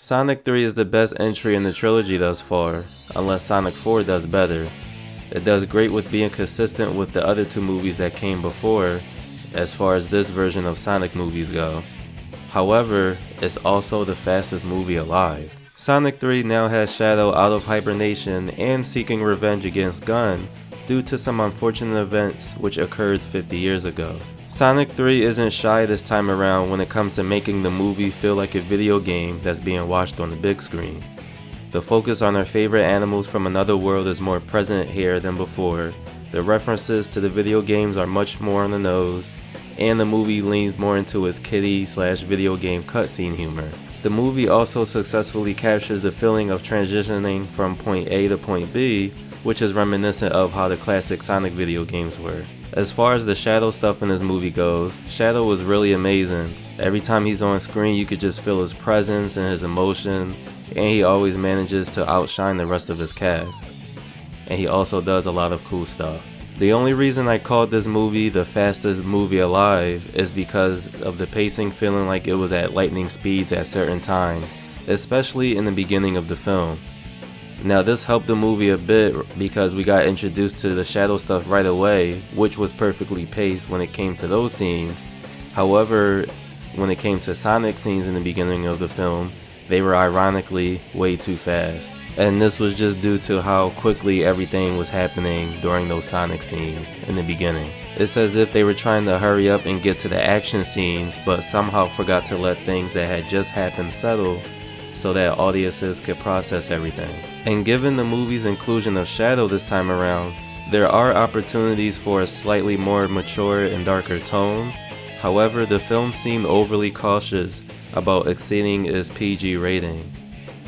Sonic 3 is the best entry in the trilogy thus far, unless Sonic 4 does better. It does great with being consistent with the other two movies that came before, as far as this version of Sonic movies go. However, it's also the fastest movie alive. Sonic 3 now has Shadow out of hibernation and seeking revenge against Gun due to some unfortunate events which occurred 50 years ago. Sonic 3 isn't shy this time around when it comes to making the movie feel like a video game that's being watched on the big screen. The focus on our favorite animals from another world is more present here than before, the references to the video games are much more on the nose, and the movie leans more into its kiddie/video game cutscene humor. The movie also successfully captures the feeling of transitioning from point A to point B, which is reminiscent of how the classic Sonic video games were. As far as the Shadow stuff in this movie goes, Shadow was really amazing. Every time he's on screen you could just feel his presence and his emotion, and he always manages to outshine the rest of his cast. And he also does a lot of cool stuff. The only reason I called this movie the fastest movie alive is because of the pacing feeling like it was at lightning speeds at certain times, especially in the beginning of the film. Now this helped the movie a bit because we got introduced to the Shadow stuff right away, which was perfectly paced when it came to those scenes. However, when it came to Sonic scenes in the beginning of the film, they were ironically way too fast. And this was just due to how quickly everything was happening during those Sonic scenes in the beginning. It's as if they were trying to hurry up and get to the action scenes, but somehow forgot to let things that had just happened settle so that audiences could process everything. And given the movie's inclusion of Shadow this time around, there are opportunities for a slightly more mature and darker tone. However, the film seemed overly cautious about exceeding its PG rating.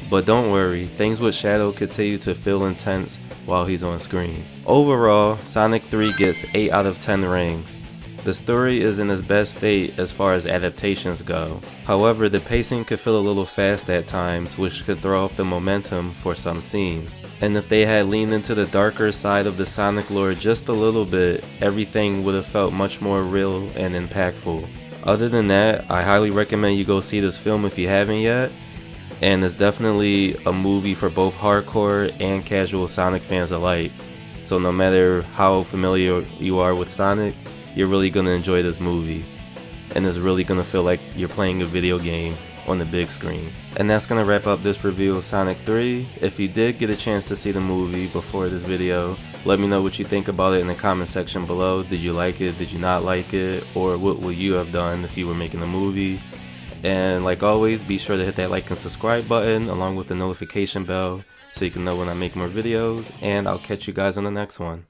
But don't worry, things with Shadow continue to feel intense while he's on screen. Overall, Sonic 3 gets 8 out of 10 rings. The story is in its best state as far as adaptations go. However, the pacing could feel a little fast at times, which could throw off the momentum for some scenes. And if they had leaned into the darker side of the Sonic lore just a little bit, everything would have felt much more real and impactful. Other than that, I highly recommend you go see this film if you haven't yet. And it's definitely a movie for both hardcore and casual Sonic fans alike. So no matter how familiar you are with Sonic, you're really going to enjoy this movie. And it's really going to feel like you're playing a video game on the big screen. And that's going to wrap up this review of Sonic 3. If you did get a chance to see the movie before this video, let me know what you think about it in the comment section below. Did you like it? Did you not like it? Or what would you have done if you were making a movie? And like always, be sure to hit that like and subscribe button along with the notification bell so you can know when I make more videos, and I'll catch you guys on the next one.